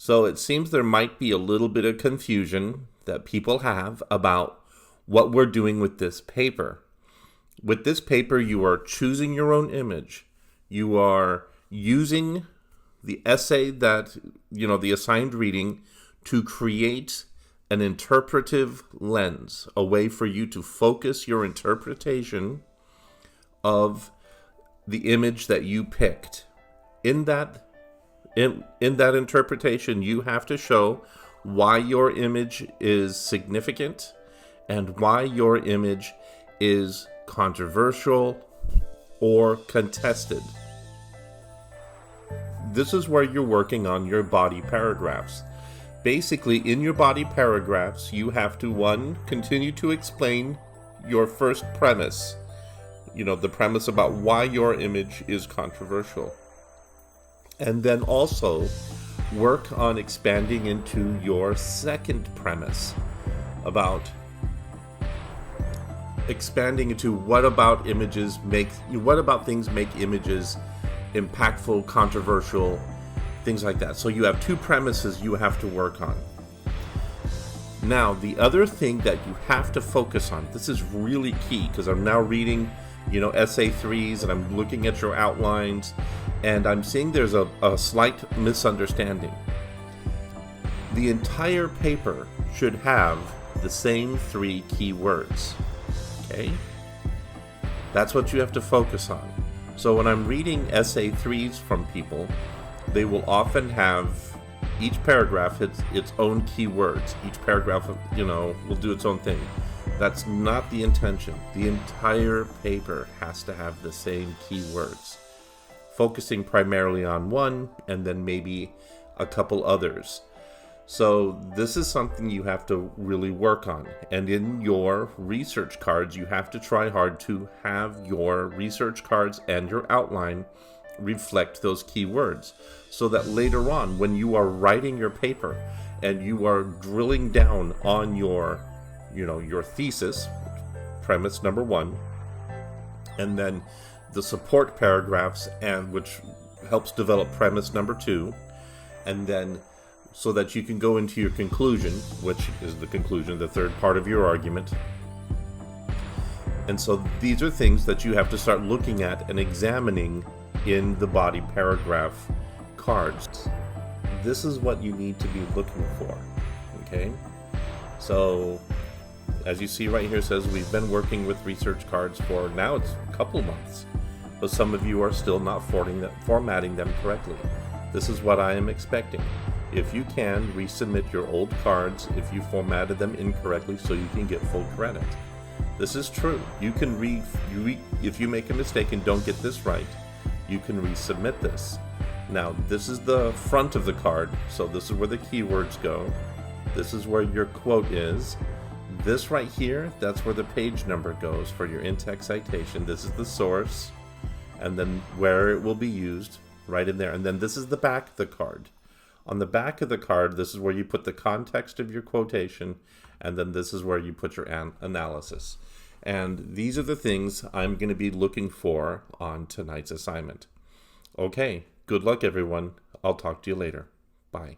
So it seems there might be a little bit of confusion that people have about what we're doing with this paper. With this paper, you are choosing your own image. You are using the essay that, the assigned reading to create an interpretive lens, a way for you to focus your interpretation of the image that you picked. In that interpretation, you have to show why your image is significant and why your image is controversial or contested. This is where you're working on your body paragraphs. Basically, in your body paragraphs, you have to, one, continue to explain your first premise. The premise about why your image is controversial. And then also work on expanding into your second premise about expanding into what about things make images impactful, controversial, things like that. So you have two premises you have to work on. Now, the other thing that you have to focus on, this is really key because I'm now reading, essay 3s and I'm looking at your outlines and I'm seeing there's a slight misunderstanding. The entire paper should have the same 3 keywords. Okay? That's what you have to focus on. So when I'm reading essay 3s from people, they will often have each paragraph its own keywords. Each paragraph, will do its own thing. That's not the intention. The entire paper has to have the same keywords, focusing primarily on one and then maybe a couple others. So this is something you have to really work on. And in your research cards, you have to try hard to have your research cards and your outline reflect those keywords so that later on when you are writing your paper and you are drilling down on your thesis, premise number 1, and then the support paragraphs, and which helps develop premise number 2, and then so that you can go into your conclusion, which is the conclusion, the third part of your argument. And so these are things that you have to start looking at and examining in the body paragraph cards. This is what you need to be looking for. Okay? So as you see right here, it says we've been working with research cards for now it's a couple of months, but some of you are still not formatting them correctly. This is what I am expecting. If you can, resubmit your old cards if you formatted them incorrectly so you can get full credit. This is true. You can if you make a mistake and don't get this right, you can resubmit this. Now, this is the front of the card, so this is where the keywords go. This is where your quote is. This right here, that's where the page number goes for your in-text citation. This is the source, and then where it will be used, right in there. And then this is the back of the card. On the back of the card, this is where you put the context of your quotation, and then this is where you put your analysis. And these are the things I'm going to be looking for on tonight's assignment. Okay, good luck everyone. I'll talk to you later. Bye.